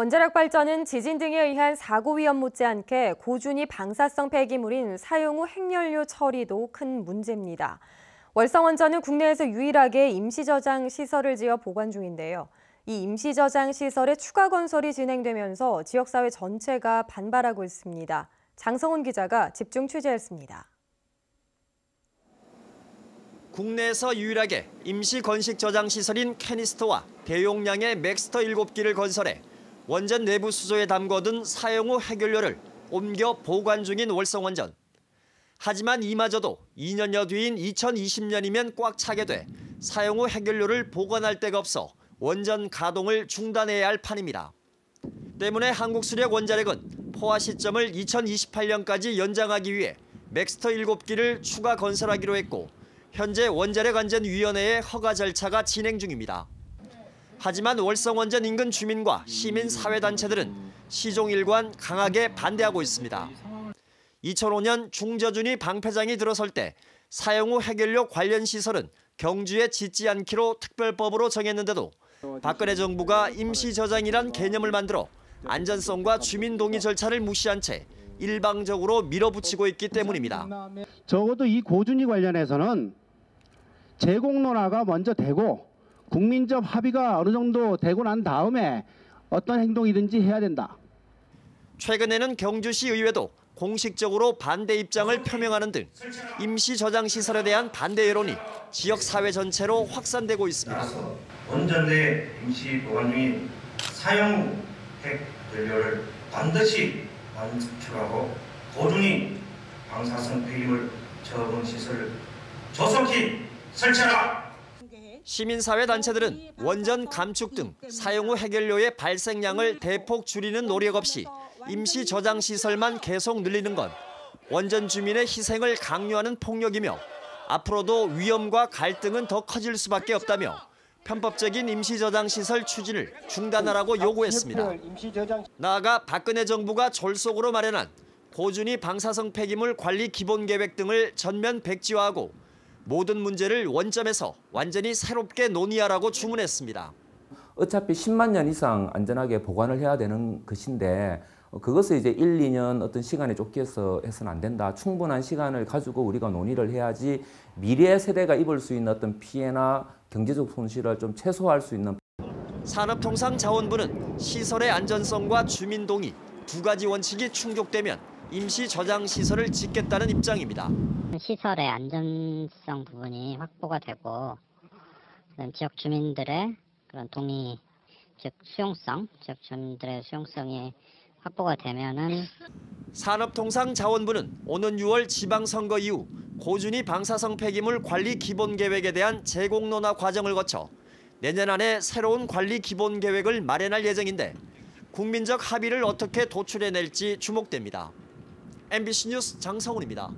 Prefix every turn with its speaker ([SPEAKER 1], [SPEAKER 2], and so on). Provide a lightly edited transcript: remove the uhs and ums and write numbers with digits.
[SPEAKER 1] 원자력 발전은 지진 등에 의한 사고 위험 못지않게 고준위 방사성 폐기물인 사용 후 핵연료 처리도 큰 문제입니다. 월성원전은 국내에서 유일하게 임시저장 시설을 지어 보관 중인데요. 이 임시저장 시설의 추가 건설이 진행되면서 지역사회 전체가 반발하고 있습니다. 장성훈 기자가 집중 취재했습니다.
[SPEAKER 2] 국내에서 유일하게 임시 건식 저장 시설인 캐니스터와 대용량의 맥스터 7기를 건설해 원전 내부 수조에 담궈둔 사용 후 핵연료를 옮겨 보관 중인 월성원전. 하지만 이마저도 2년여 뒤인 2020년이면 꽉 차게 돼 사용 후 핵연료를 보관할 데가 없어 원전 가동을 중단해야 할 판입니다. 때문에 한국수력원자력은 포화 시점을 2028년까지 연장하기 위해 맥스터 7기를 추가 건설하기로 했고 현재 원자력안전위원회의 허가 절차가 진행 중입니다. 하지만 월성원전 인근 주민과 시민사회단체들은 시종 일관 강하게 반대하고 있습니다. 2005년 중저준위 방패장이 들어설 때 사용 후 핵연료 관련 시설은 경주에 짓지 않기로 특별법으로 정했는데도 박근혜 정부가 임시저장이란 개념을 만들어 안전성과 주민 동의 절차를 무시한 채 일방적으로 밀어붙이고 있기 때문입니다.
[SPEAKER 3] 적어도 이 고준위 관련해서는 재공론화가 먼저 되고 국민적 합의가 어느 정도 되고 난 다음에 어떤 행동이든지 해야 된다.
[SPEAKER 2] 최근에는 경주시 의회도 공식적으로 반대 입장을 표명하는 등 임시 저장 시설에 대한 반대 여론이 지역 사회 전체로 확산되고 있습니다.
[SPEAKER 4] 원전 내 임시 보관 중인 사용 핵 연료를 반드시 반출하고 고준위 방사성 폐기물 처분 시설을 조속히 설치하라.
[SPEAKER 2] 시민사회 단체들은 원전 감축 등 사용 후 핵연료의 발생량을 대폭 줄이는 노력 없이 임시 저장 시설만 계속 늘리는 건 원전 주민의 희생을 강요하는 폭력이며 앞으로도 위험과 갈등은 더 커질 수밖에 없다며 편법적인 임시 저장 시설 추진을 중단하라고 요구했습니다. 나아가 박근혜 정부가 졸속으로 마련한 고준위 방사성 폐기물 관리 기본 계획 등을 전면 백지화하고 모든 문제를 원점에서 완전히 새롭게 논의하라고 주문했습니다.
[SPEAKER 5] 어차피 10만 년 이상 안전하게 보관을 해야 되는 것인데 그것을 이제 1, 2년 어떤 시간에 쫓겨서 해서는 안 된다. 충분한 시간을 가지고 우리가 논의를 해야지 미래 세대가 입을 수 있는 어떤 피해나 경제적 손실을 좀 최소화할 수 있는.
[SPEAKER 2] 산업통상자원부는 시설의 안전성과 주민 동의 두 가지 원칙이 충족되면 임시 저장 시설을 짓겠다는 입장입니다.
[SPEAKER 6] 시설의 안전성 부분이 확보가 되고 지역 주민들의 그런 동의, 즉 수용성, 지역 주민들의 수용성이 확보가 되면은
[SPEAKER 2] 산업통상자원부는 오는 6월 지방선거 이후 고준위 방사성 폐기물 관리 기본 계획에 대한 재공론화 과정을 거쳐 내년 안에 새로운 관리 기본 계획을 마련할 예정인데 국민적 합의를 어떻게 도출해낼지 주목됩니다. MBC 뉴스 장성훈입니다.